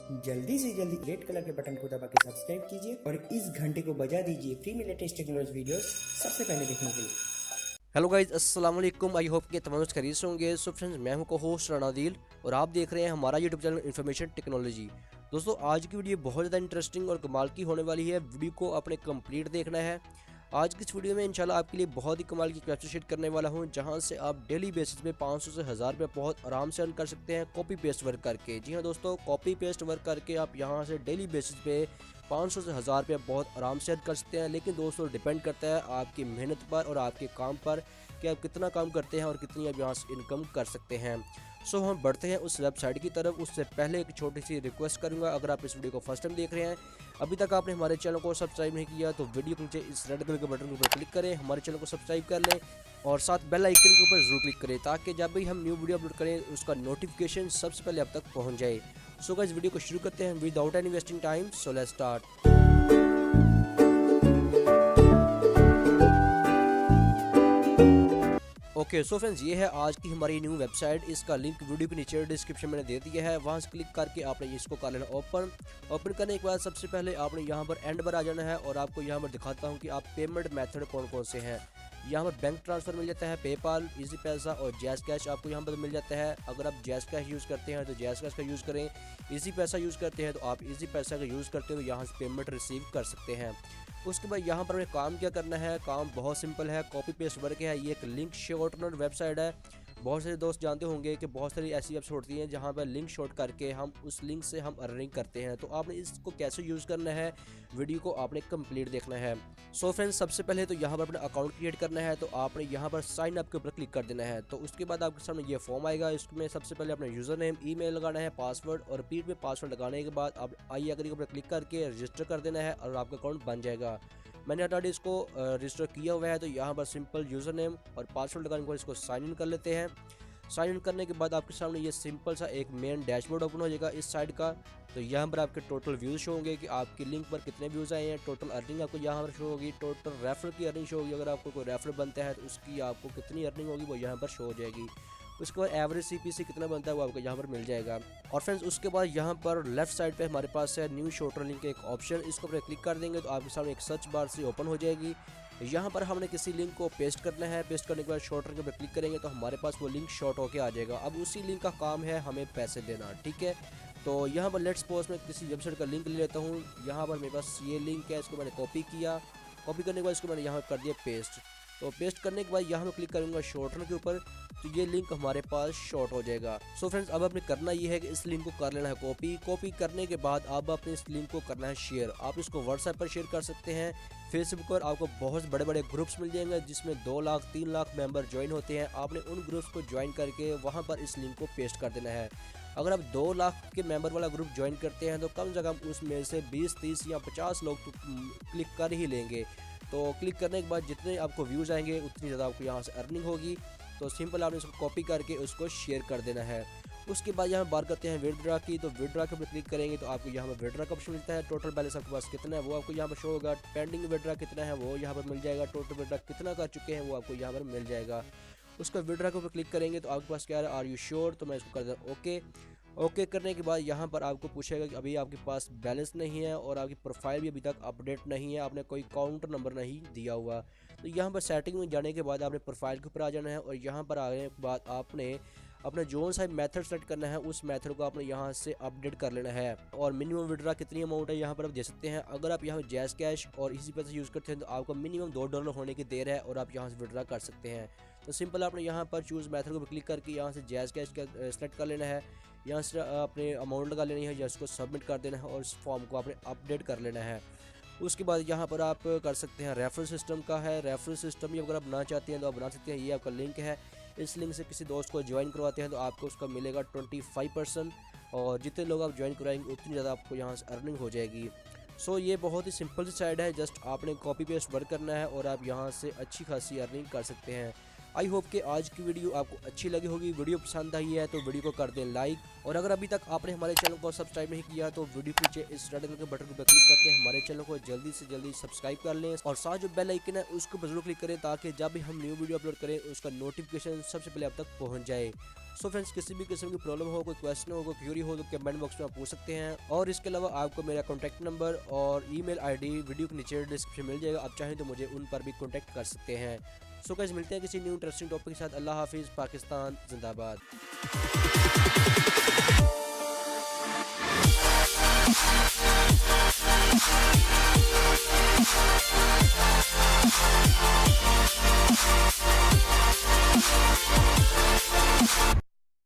जल्दी से जल्दी रेड कलर के बटन को दबा के सब्सक्राइब कीजिए और इस घंटे को बजा दीजिए फ्री में लेटेस्ट टेक्नोलॉजी वीडियोस सबसे पहले देखने के लिए। हेलो गाइज, अस्सलाम वालेकुम। आई होप के तमाम खरीद से होंगे। सो फ्रेंड्स, मैं हूं को होस्ट राना अदील और आप देख रहे हैं हमारा यूट्यूब चैनल इन्फॉर्मेशन टेक्नोलॉजी। दोस्तों, आज की वीडियो बहुत ज़्यादा इंटरेस्टिंग और कमाल की होने वाली है। वीडियो को आपने कंप्लीट देखना है। आज की इस वीडियो में इंशाल्लाह आपके लिए बहुत ही कमाल की वेबसाइट शेयर करने वाला हूं, जहां से आप डेली बेसिस पे 500 से 1000 रुपये बहुत आराम से अर्न कर सकते हैं कॉपी पेस्ट वर्क करके। जी हां दोस्तों, कॉपी पेस्ट वर्क करके आप यहां से डेली बेसिस पे 500 से 1000 रुपये बहुत आराम से अर्न कर सकते हैं। लेकिन दोस्तों, डिपेंड करता है आपकी मेहनत पर और आपके काम पर कि आप कितना काम करते हैं और कितनी आप यहाँ से इनकम कर सकते हैं। सो हम बढ़ते हैं उस वेबसाइट की तरफ। उससे पहले एक छोटी सी रिक्वेस्ट करूंगा, अगर आप इस वीडियो को फर्स्ट टाइम देख रहे हैं, अभी तक आपने हमारे चैनल को सब्सक्राइब नहीं किया, तो वीडियो के नीचे इस रेड कलर के बटन के ऊपर क्लिक करें, हमारे चैनल को सब्सक्राइब कर लें और साथ बेल आइकन के ऊपर जरूर क्लिक करें, ताकि जब भी हम न्यू वीडियो अपलोड करें उसका नोटिफिकेशन सबसे पहले आप तक पहुँच जाए। सो गाइस, वीडियो को शुरू करते हैं without any wasting time. So let's start. Okay so friends, ये है आज की हमारी न्यू वेबसाइट। इसका लिंक वीडियो के नीचे डिस्क्रिप्शन में दे दिया है, वहाँ से क्लिक करके आपने इसको कर लेना ओपन करने के बाद सबसे पहले आपने यहाँ पर एंड पर आ जाना है और आपको यहाँ पर दिखाता हूँ कि आप पेमेंट मेथड कौन कौन से हैं। यहाँ पर बैंक ट्रांसफ़र मिल जाता है, पेपाल, इजी पैसा और जैज़ कैश आपको यहाँ पर मिल जाता है। अगर आप जैज़ कैश यूज़ करते हैं तो जैज़ कैश का यूज़ करें, इजी पैसा यूज़ करते हैं तो आप इजी पैसा का यूज़ करते हो, यहाँ से पेमेंट रिसीव कर सकते हैं। उसके बाद यहाँ पर हमें काम क्या करना है। काम बहुत सिंपल है, कॉपी पेस्ट वर्क है। ये एक लिंक शॉर्टनर वेबसाइट है। बहुत सारे दोस्त जानते होंगे कि बहुत सारी ऐसी एप्स होती हैं जहाँ पर लिंक शॉर्ट करके हम उस लिंक से हम अर्निंग करते हैं। तो आपने इसको कैसे यूज़ करना है, वीडियो को आपने कंप्लीट देखना है। सो फ्रेंड्स, सबसे पहले तो यहाँ पर अपना अकाउंट क्रिएट करना है, तो आपने यहाँ पर साइन अप के ऊपर क्लिक कर देना है। तो उसके बाद आपके सामने ये फॉर्म आएगा। इसमें सबसे पहले अपना यूज़र नेम, ईमेल लगाना है, पासवर्ड और रिपीट में पासवर्ड लगाने के बाद आप आई एग्री के ऊपर क्लिक करके रजिस्टर कर देना है और आपका अकाउंट बन जाएगा। मैंने ऑलरेडी इसको रजिस्टर किया हुआ है, तो यहाँ पर सिंपल यूज़र नेम और पासवर्ड लगाने के बाद इसको साइन इन कर लेते हैं। साइन इन करने के बाद आपके सामने ये सिंपल सा एक मेन डैशबोर्ड ओपन हो जाएगा इस साइड का। तो यहाँ पर आपके टोटल व्यूज़ शो होंगे कि आपकी लिंक पर कितने व्यूज़ आए हैं। टोटल अर्निंग आपको यहाँ पर शो होगी, टोटल रेफर की अर्निंग शो होगी। अगर आपको कोई रेफर बनता है तो उसकी आपको कितनी अर्निंग होगी वो यहाँ पर शो हो जाएगी। उसके बाद एवरेज CPC कितना बनता है वो आपको यहाँ पर मिल जाएगा। और फ्रेंड्स, उसके बाद यहाँ पर लेफ्ट साइड पे हमारे पास है न्यू शॉर्टनर लिंक एक ऑप्शन। इसको पर क्लिक कर देंगे तो आपके सामने एक सर्च बार से ओपन हो जाएगी। यहाँ पर हमने किसी लिंक को पेस्ट करना है। पेस्ट करने के बाद शॉर्टनर के ऊपर क्लिक करेंगे तो हमारे पास वो लिंक शॉर्ट होकर आ जाएगा। अब उसी लिंक का काम है हमें पैसे देना, ठीक है। तो यहाँ पर लेट्स सपोज मैं किसी वेबसाइट का लिंक ले लेता हूँ। यहाँ पर मेरे पास ये लिंक है, इसको मैंने कॉपी किया। कॉपी करने के बाद इसको मैंने यहाँ कर दिया पेस्ट। तो पेस्ट करने के बाद यहाँ मैं क्लिक करूँगा शॉर्टनर के ऊपर, तो ये लिंक हमारे पास शॉर्ट हो जाएगा। सो फ्रेंड्स, अब आपने करना ये है कि इस लिंक को कर लेना है कॉपी करने के बाद अब आपने इस लिंक को करना है शेयर। आप इसको व्हाट्सएप पर शेयर कर सकते हैं, फेसबुक पर आपको बहुत बड़े बड़े ग्रुप्स मिल जाएंगे जिसमें 2 लाख 3 लाख मेंबर ज्वाइन होते हैं। आपने उन ग्रुप्स को ज्वाइन करके वहाँ पर इस लिंक को पेस्ट कर देना है। अगर आप 2 लाख के मेंबर वाला ग्रुप ज्वाइन करते हैं तो कम से कम उसमें से 20 30 या 50 लोग तो क्लिक कर ही लेंगे। तो क्लिक करने के बाद जितने आपको व्यूज़ आएंगे उतनी ज़्यादा आपको यहाँ से अर्निंग होगी। तो सिंपल आपने इसको कॉपी करके उसको शेयर कर देना है। उसके बाद यहाँ बात करते हैं विड्रॉ की। तो विड्रॉ के ऊपर क्लिक करेंगे तो आपको यहाँ पर विड्रॉ का ऑप्शन मिलता है। टोटल बैलेंस आपके पास कितना है वो आपको यहाँ पर शो होगा। पेंडिंग विड्रॉ कितना है वो यहाँ पर मिल जाएगा। टोटल विड्रॉ कितना कर चुके हैं वो आपको यहाँ पर मिल जाएगा। उसका विड्रॉ के ऊपर क्लिक करेंगे तो आपके पास क्या है, आर यू श्योर। तो मैं इसको कर दूँ ओके करने के बाद यहाँ पर आपको पूछेगा कि अभी आपके पास बैलेंस नहीं है और आपकी प्रोफाइल भी अभी तक अपडेट नहीं है, आपने कोई काउंटर नंबर नहीं दिया हुआ। तो यहाँ पर सेटिंग में जाने के बाद आपने प्रोफाइल के ऊपर आ जाना है और यहाँ पर आने के बाद आपने अपना जो सा मेथड सेलेक्ट करना है उस मेथड को आपने यहाँ से अपडेट कर लेना है। और मिनिमम विड्रॉ कितनी अमाउंट है यहाँ पर आप दे सकते हैं। अगर आप यहाँ जैज़ कैश और इसी पैसे यूज़ करते हैं तो आपको मिनिमम $2 होने की देर है और आप यहाँ से विड्रॉ कर सकते हैं। तो सिंपल आपने यहाँ पर चूज़ मेथड को क्लिक करके यहाँ से जैज़ कैश का सेलेक्ट कर लेना है। यहाँ से आपने अमाउंट लगा लेनी है या इसको सबमिट कर देना है और इस फॉर्म को आपने अपडेट कर लेना है। उसके बाद यहाँ पर आप कर सकते हैं रेफरल सिस्टम का है। रेफरल सिस्टम भी अगर आप बनाना चाहते हैं तो आप बना सकते हैं। ये आपका लिंक है, इस लिंक से किसी दोस्त को ज्वाइन करवाते हैं तो आपको उसका मिलेगा 25% और जितने लोग आप ज्वाइन करवाएंगे उतनी ज़्यादा आपको यहाँ से अर्निंग हो जाएगी। सो ये बहुत ही सिंपल सी साइड है, जस्ट आपने कॉपी पेस्ट वर्क करना है और आप यहाँ से अच्छी खासी अर्निंग कर सकते हैं। आई होप कि आज की वीडियो आपको अच्छी लगी होगी। वीडियो पसंद आई है तो वीडियो को कर दें लाइक, और अगर अभी तक आपने हमारे चैनल को सब्सक्राइब नहीं किया तो वीडियो के नीचे इस रेड कलर के बटन को क्लिक करके हमारे चैनल को जल्दी से जल्दी सब्सक्राइब कर लें, और साथ जो बेल आइकन है उसको जरूर क्लिक करें ताकि जब भी हम न्यू वीडियो अपलोड करें उसका नोटिफिकेशन सबसे पहले आप तक पहुंच जाए। सो फ्रेंड्स, किसी भी किस्म की प्रॉब्लम हो, कोई क्वेश्चन हो, कोई क्यूरी हो तो कमेंट बॉक्स में आप पूछ सकते हैं, और इसके अलावा आपको मेरा कॉन्टैक्ट नंबर और ईमेल आईडी वीडियो के नीचे डिस्क्रिप्शन मिल जाएगा। आप चाहें तो मुझे उन पर भी कॉन्टैक्ट कर सकते हैं। सो गाइस, मिलते हैं किसी न्यू इंटरेस्टिंग टॉपिक के साथ। अल्लाह हाफिज़। पाकिस्तान जिंदाबाद।